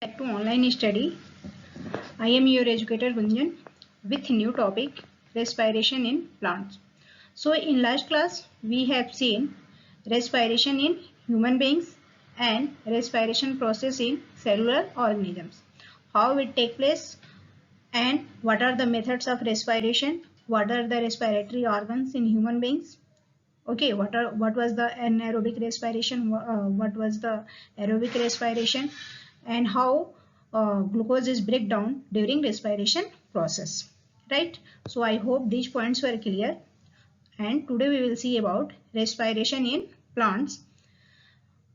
Back to online study. I am your educator Gunjan with new topic respiration in plants. So in last class we have seen respiration in human beings and respiration process in cellular organisms. How it take place and what are the methods of respiration, what are the respiratory organs in human beings. Okay, what was the anaerobic respiration, what was the aerobic respiration, and how glucose is break down during respiration process, right? So I hope these points were clear, and today we will see about respiration in plants,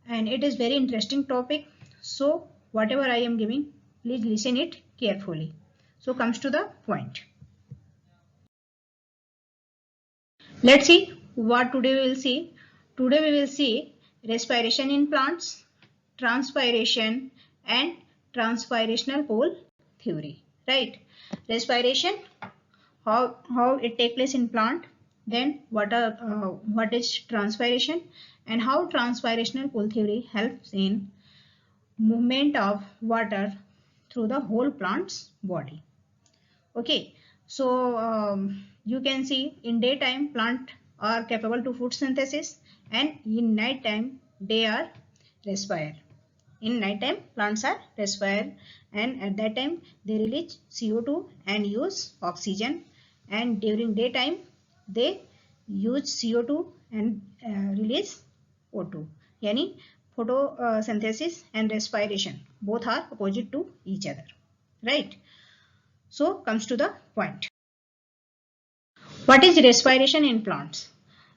and it is very interesting topic. So whatever I am giving, please listen it carefully. So comes to the point. Let's see what today we will see. Today we will see respiration in plants, transpiration and transpirational pole theory, right? Respiration, how it take place in plant, then what is transpiration, and how transpirational pole theory helps in movement of water through the whole plant's body. Okay, so you can see in daytime plant are capable to food synthesis, and in night time they are respire. In night time plants are respire, and at that time they release CO2 and use oxygen, and during daytime they use CO2 and release O2. Yani photosynthesis and respiration both are opposite to each other, right? So comes to the point. What is respiration in plants?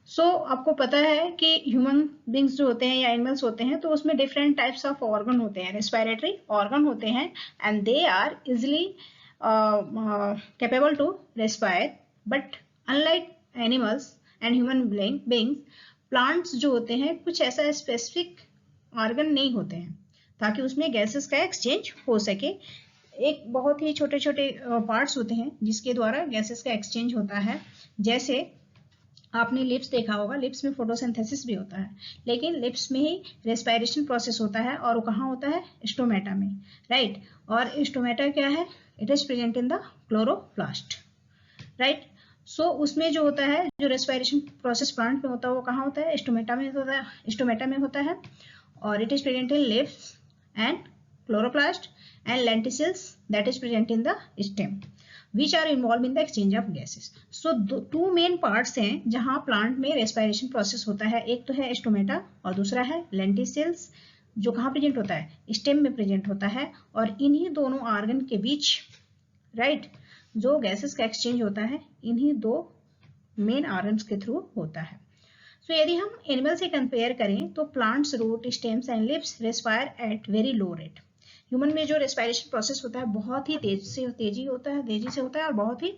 So आपको पता है कि human beings जो होते हैं या animals होते हैं तो उसमें डिफरेंट टाइप्स ऑफ ऑर्गन होते हैं, रेस्पिरेटरी ऑर्गन होते हैं, and they are easily capable to respire. But unlike animals and human beings, plants जो होते हैं कुछ ऐसा स्पेसिफिक ऑर्गन नहीं होते हैं ताकि उसमें गैसेस का एक्सचेंज हो सके. एक बहुत ही छोटे छोटे पार्ट्स होते हैं जिसके द्वारा गैसेस का एक्सचेंज होता है. जैसे आपने लिप्स देखा होगा, लिप्स में फोटोसिंथेसिस भी होता है, लेकिन लिप्स में ही रेस्पिरेशन प्रोसेस होता है, और वो कहाँ होता है? स्टोमेटा में, राइट? और स्टोमेटा क्या है? It is present in the chloroplast, right? So उसमें जो होता है, जो रेस्पिरेशन प्रोसेस प्लांट में होता है वो कहाँ होता है? स्टोमेटा में होता है, स्टोमेटा में होता है, और it is present in lips and chloroplast and lenticels that is present in the stem, which are involved in the exchange of gases. So two main parts हैं जहाँ प्लांट में रेस्पिरेशन प्रोसेस होता है. एक तो है स्टोमेटा और दूसरा है लेंटिसेल्स, जो कहाँ प्रेजेंट होता है? स्टेम में प्रेजेंट होता है. और इन्हीं दोनों ऑर्गन के बीच, राइट, जो गैसेस का एक्सचेंज होता है इन्हीं दो मेन ऑर्गन्स के थ्रू होता है. So, यदि हम एनिमल से कंपेयर करें तो plants, root, stems and leaves respire at very low rate. Human में जो रेस्पिरेशन प्रोसेस होता है बहुत ही तेजी से होता है और बहुत ही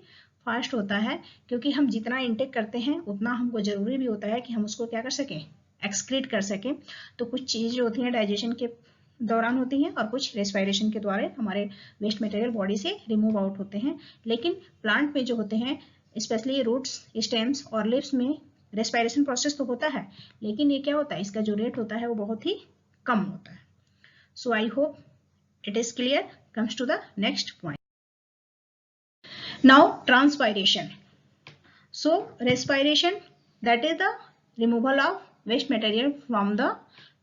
फास्ट होता है, क्योंकि हम जितना इंटेक करते हैं उतना हमको जरूरी भी होता है कि हम उसको क्या कर सकें? एक्सक्रीट कर सकें. तो कुछ चीज़ें होती हैं डाइजेशन के दौरान होती हैं और कुछ रेस्पिरेशन के द्वारा हमारे वेस्ट मटेरियल बॉडी से रिमूव आउट होते हैं. लेकिन प्लांट में जो होते हैं, स्पेशली रूट्स, स्टेम्स और लिप्स में रेस्पिरेशन प्रोसेस तो होता है, लेकिन ये क्या होता है? इसका जो रेट होता है वो बहुत ही कम होता है. So I hope it is clear. Comes to the next point. Now transpiration. So respiration, that is the removal of waste material from the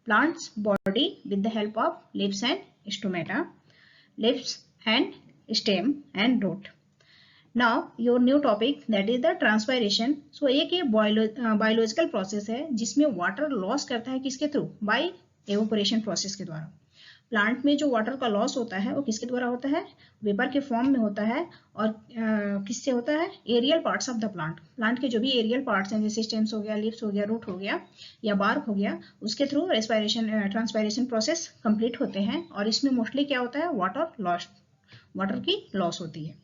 plant's body with the help of lips and stomata, lips and stem and root. Now your new topic, that is the transpiration. So एक ये biological process है जिसमें water loss करता है किसके through? By evaporation process के द्वारा. Plant में जो वाटर का लॉस होता है वो किसके द्वारा होता है? वेपर के फॉर्म में होता है. और किससे होता है? Aerial parts of the plant. Plant के जो भी एरियल पार्ट्स हैं, जैसे स्टेम्स हो गया, लिप्स हो गया, रूट हो गया या बार्क हो गया, उसके through respiration transpiration process complete होते हैं. और इसमें मोस्टली क्या होता है? वाटर की लॉस होती है.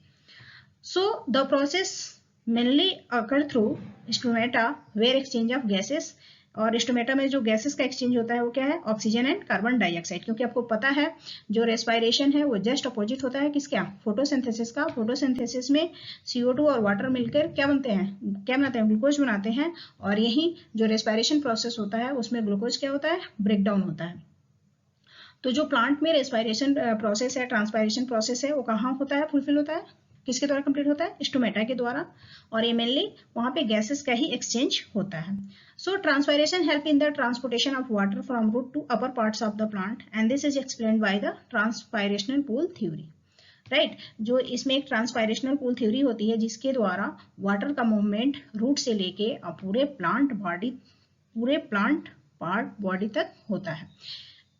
So the process mainly occur through stomata where exchange of gases. और स्टोमेटा में जो गैसेस का एक्सचेंज होता है वो क्या है? Oxygen and carbon dioxide. क्योंकि आपको पता है जो रेस्पिरेशन है वो जस्ट अपोजिट होता है किसका? फोटोसिंथेसिस का. फोटोसिंथेसिस में CO2 और वाटर मिलकर क्या बनाते हैं? ग्लूकोज बनाते हैं. और यही जो रेस्पिरेशन प्रोसेस होता है उसमें ग्लूकोज क्या होता है? ब्रेक डाउन होता है. तो जो प्लांट में रेस्पिरेशन प्रोसेस है, ट्रांसपायरेशन प्रोसेस है, वो कहाँ होता है, फुलफिल होता है, किसके द्वारा कंप्लीट होता है, स्टोमेटा के द्वारा, और ये मेनली वहाँ पे गैसेस का ही एक्सचेंज होता है. So transpiration help in the transportation of water from root to upper parts of the plant and this is explained by the transpirational pull theory. Right, जो इसमें एक ट्रांसपायरेशनल पूल थ्योरी होती है जिसके द्वारा वाटर का मूवमेंट रूट से लेके पूरे प्लांट पार्ट बॉडी तक होता है.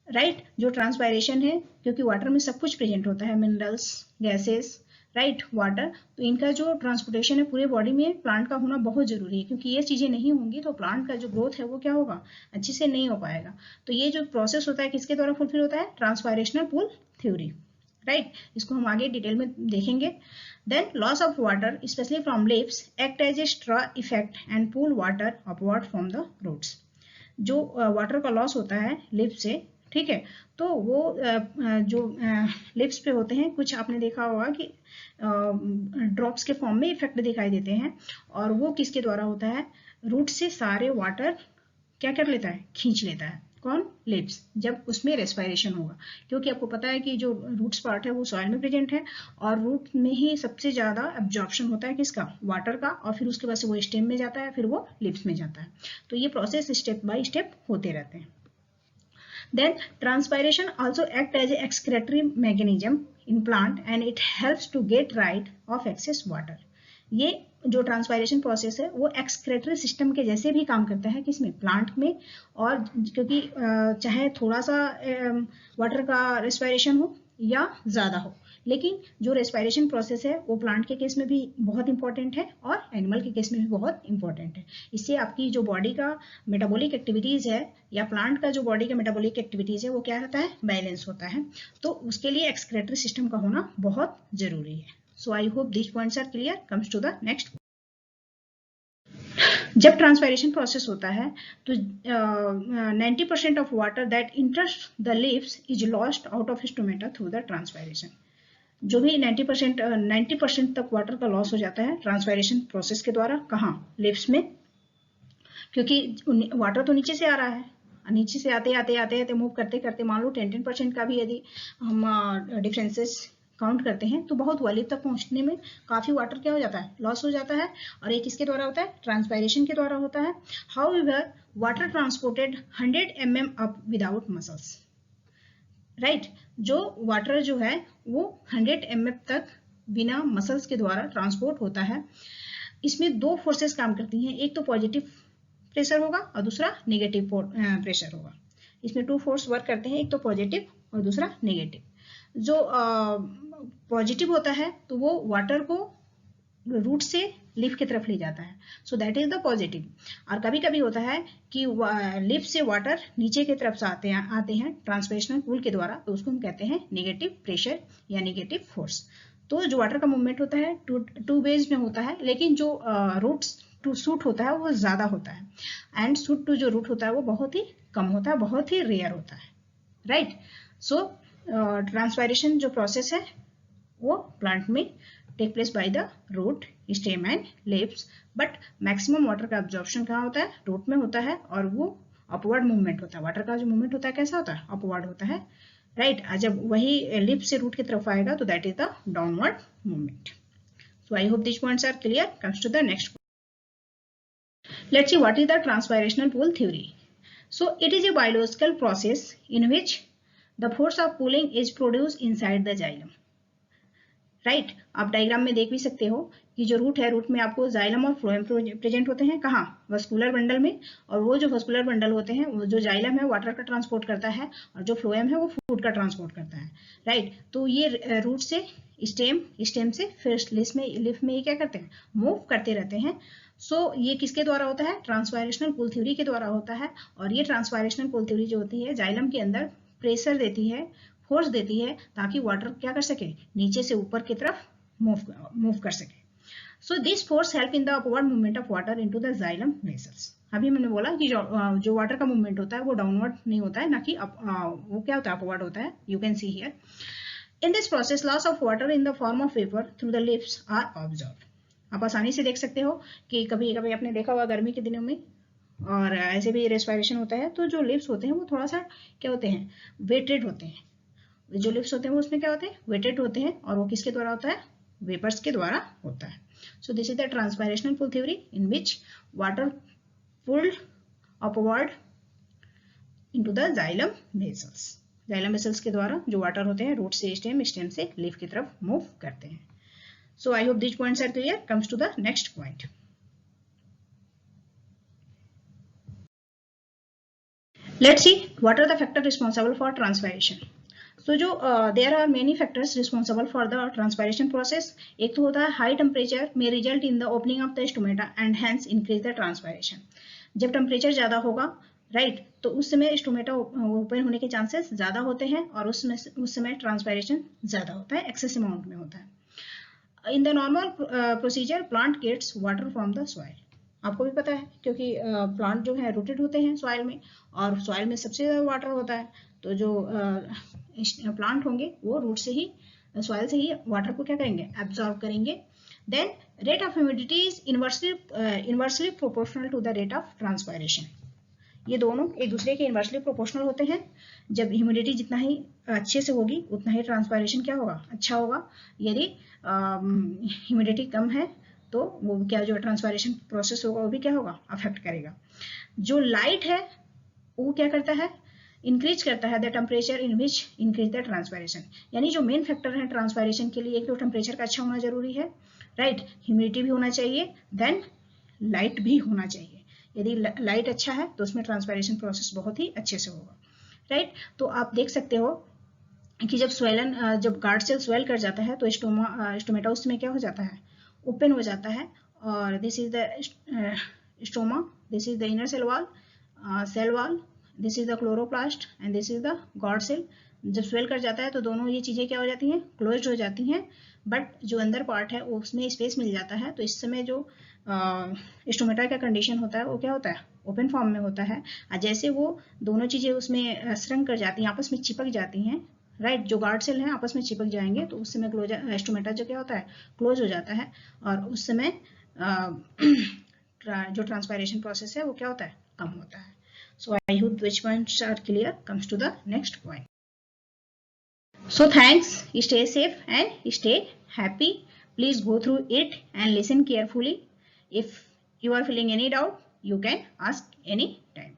राइट, जो ट्रांसपायरेशन है, क्योंकि वाटर में सब कुछ प्रेजेंट होता है, मिनरल्स, गैसेस, राइट, वाटर, तो इनका जो ट्रांसपोर्टेशन है पूरे बॉडी में प्लांट का होना बहुत जरूरी है, क्योंकि ये चीजें नहीं होंगी तो प्लांट का जो ग्रोथ है वो क्या होगा, अच्छे से नहीं हो पाएगा. तो ये जो प्रोसेस होता है किसके द्वारा फुलफिल होता है, ट्रांसपायरेशनल पूल थ्योरी. राइट, इसको हम आगे डिटेल में देखेंगे. Then loss of water specially from leaves act as a straw effect and pull water upward from the roots. जो वाटर का लॉस होता है लिप से, ठीक है, तो वो जो लिप्स पे होते हैं, कुछ आपने देखा होगा कि ड्रॉप्स के फॉर्म में इफेक्ट दिखाई देते हैं, और वो किसके द्वारा होता है, रूट से सारे वाटर क्या कर लेता है, खींच लेता है. कौन, लिप्स, जब उसमें रेस्पिरेशन होगा, क्योंकि आपको पता है कि जो रूट्स पार्ट है वो सॉइल में प्रेजेंट है, और रूट में ही सबसे ज्यादा एब्जॉर्प्शन होता है किसका, वाटर का, और फिर उसके बाद से वो स्टेम में जाता है, फिर वो लिप्स में जाता है. तो ये प्रोसेस स्टेप बाय स्टेप होते रहते हैं. Then transpiration also act as a excretory mechanism in plant and it helps to get rid of excess water. ये जो ट्रांसपायरेशन प्रोसेस है वो एक्सक्रेटरी सिस्टम के जैसे भी काम करता है किसमें, प्लांट में. और क्योंकि चाहे थोड़ा सा वाटर का रेस्पिरेशन हो या ज्यादा हो, लेकिन जो रेस्पिरेशन प्रोसेस है वो प्लांट के केस में भी बहुत इंपॉर्टेंट है और एनिमल के केस में भी बहुत इंपॉर्टेंट है. इससे आपकी जो बॉडी का मेटाबॉलिक एक्टिविटीज है या प्लांट का जो बॉडी का मेटाबॉलिक एक्टिविटीज है वो क्या रहता है, बैलेंस होता है. तो उसके लिए एक्सक्रेटरी सिस्टम का होना बहुत जरूरी है. So I hope this points are clear. Comes to the next. जब ट्रांसपायरेशन प्रोसेस होता है तो 90% of water that enters the leaves is lost out of stomata through the transpiration. जो भी 90% तक वाटर का लॉस हो जाता है ट्रांसपायरेशन प्रोसेस के द्वारा. कहाँ, लिप्स में, क्योंकि वाटर तो नीचे से आ रहा है, नीचे से आते आते आते आते मूव करते करते मान लो 10% का भी यदि हम डिफरेंसेस काउंट करते हैं तो बहुत हुआ, लिप तक पहुंचने में काफी वाटर क्या हो जाता है, लॉस हो जाता है. और ये किसके द्वारा होता है, ट्रांसपायरेशन के द्वारा होता है. However water transported 100 mm up without muscles. Right, जो वाटर जो है वो 100 mm तक बिना मसल्स के द्वारा ट्रांसपोर्ट होता है. इसमें दो फोर्सेस काम करती हैं, एक तो पॉजिटिव प्रेशर होगा और दूसरा नेगेटिव प्रेशर होगा. इसमें 2 फोर्स वर्क करते हैं, एक तो पॉजिटिव और दूसरा नेगेटिव. जो पॉजिटिव होता है तो वो वाटर को रूट से लिफ की तरफ ले जाता है, so that is the positive. और कभी कभी होता है कि लिफ से वाटर नीचे की तरफ से आते हैं ट्रांसपेरेशनल पूल के द्वारा, तो उसको हम कहते हैं नेगेटिव प्रेशर या नेगेटिव फोर्स. तो जो वाटर का मूवमेंट होता है टू वेज में होता है, लेकिन जो रूट टू सूट होता है वो ज्यादा होता है, एंड सूट टू जो रूट होता है वो बहुत ही कम होता है, बहुत ही रेयर होता है. राइट, सो ट्रांसपायरेशन जो प्रोसेस है वो प्लांट में take place by the root, stem and leaves. But maximum water का एब्जॉर्प्शन कहाँ होता है, रूट में होता है, और वो अपवर्ड मूवमेंट होता है. वाटर का जो मूवमेंट होता है कैसा होता है, अपवर्ड होता है. राइट, जब वही लिप से रूट की तरफ आएगा तो that is the downward movement. So I hope this points are clear. Comes to the next. Let's see what is the transpirational pool theory. So it is a biological process in which the force of pulling is produced inside the xylem. Right, आप diagram में देख भी सकते हो कि जो root है, root में आपको जाइलम और फ्लोएम प्रेजेंट होते हैं. कहाँ, वस्कुलर बंडल में. और वो जो वस्कुलर बंडल होते हैं, वो जो जाइलम है वाटर का ट्रांसपोर्ट करता है, और जो फ्लोएम है वो फूड का ट्रांसपोर्ट करता है. राइट, तो ये रूट से स्टेम से फिर लिफ में ये क्या करते हैं, मूव करते रहते हैं. सो ये किसके द्वारा होता है, ट्रांसपायरेशनल पूल थ्योरी के द्वारा होता है. और ये ट्रांसपायरेशनल पूल थ्योरी जो होती है जाइलम के अंदर प्रेशर देती है, फोर्स देती है, ताकि वाटर क्या कर सके, नीचे से ऊपर की तरफ मूव कर सके. So this force help in the upward movement of water into the xylem vessels. अभी मैंने बोला कि जो वाटर का मूवमेंट होता है वो डाउनवर्ड नहीं होता है, ना कि वो क्या होता है, अपवर्ड होता है. You can see here. In this process loss of water in the form of vapour through the lips are observed. आप आसानी से देख सकते हो कि कभी कभी आपने देखा होगा गर्मी के दिनों में और ऐसे भी रेस्पिरेशन होता है। तो जो लिप्स होते हैं वो थोड़ा सा क्या होते हैं, वेटेड होते हैं। जो लिप्स होते हैं वो उसमें क्या होते हैं, वेटेड होते हैं, और वो किसके द्वारा होता है, वेपर्स के द्वारा होता है। So this is the transpirational pull theory in which water pulled upward into the xylem vessels. Xylem vessels के द्वारा जो वाटर होते हैं रूट से स्टेम, स्टेम से लीफ की तरफ मूव करते हैं। So I hope this points are clear. Comes to the next point. Let's see what are the factors responsible for transpiration. So जो there are many factors responsible for the transpiration process. एक तो होता है high temperature may result in the opening of the stomata and hence increase the transpiration. जब temperature ज़्यादा होगा right, तो उस समय स्टोमेटा ओपन होने के चांसेस ज़्यादा होते हैं और उस समय ट्रांसपायरेशन ज़्यादा होता है, एक्सेस अमाउंट में होता है। In the normal procedure plant gets water from the soil. आपको भी पता है क्योंकि प्लांट जो है रूटेड होते हैं सॉइल में, और सॉइल में सबसे ज़्यादा वाटर होता है। तो जो प्लांट होंगे वो रूट से ही, सॉइल से ही वाटर को क्या करेंगे, एब्जॉर्ब करेंगे। Then rate of humidity is inversely proportional to the rate of transpiration. ये दोनों एक दूसरे के इनवर्सली प्रोपोर्शनल होते हैं। जब ह्यूमिडिटी जितना ही अच्छे से होगी उतना ही ट्रांसपायरेशन क्या होगा, अच्छा होगा। यदि ह्यूमिडिटी कम है तो वो क्या, जो ट्रांसपायरेशन प्रोसेस होगा वो भी क्या होगा, अफेक्ट करेगा। जो लाइट है वो क्या करता है, इंक्रीज करता है the temperature in which increase the transpiration. यानी जो मेन फैक्टर है ट्रांसपायरेशन के लिए, एक तो टेम्परेचर का अच्छा होना जरूरी है राइट, ह्यूमिडिटी भी होना चाहिए, देन लाइट भी होना चाहिए। यदि लाइट अच्छा है तो उसमें ट्रांसपायरेशन प्रोसेस बहुत ही अच्छे से होगा राइट। तो आप देख सकते हो कि जब गार्ड सेल स्वेल कर जाता है तो स्टोमेटा उस समय क्या हो जाता है, ओपन हो जाता है। और this is the stoma, this is the inner cell wall, this is the chloroplast and this is the guard cell. जब स्वेल कर जाता है तो दोनों ये चीज़ें क्या हो जाती हैं, क्लोज हो जाती हैं। बट जो अंदर पार्ट है उसमें स्पेस मिल जाता है। तो इस समय जो स्टोमेटा का कंडीशन होता है वो क्या होता है, ओपन फॉर्म में होता है। और जैसे वो दोनों चीज़ें उसमें श्रंक कर जाती हैं, आपस में चिपक जाती हैं राइट, जो गार्ड सेल हैं आपस में चिपक जाएंगे तो उस समय स्टोमेटा जो क्या होता है, क्लोज हो जाता है। और उस समय जो ट्रांसपायरेशन प्रोसेस है वो क्या होता है, कम होता है। So I hope which points are clear. Comes to the next point. So thanks. Stay safe and stay happy. Please go through it and listen carefully. If you are feeling any doubt, you can ask any time.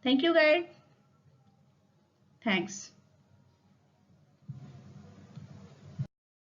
Thank you guys. Thanks.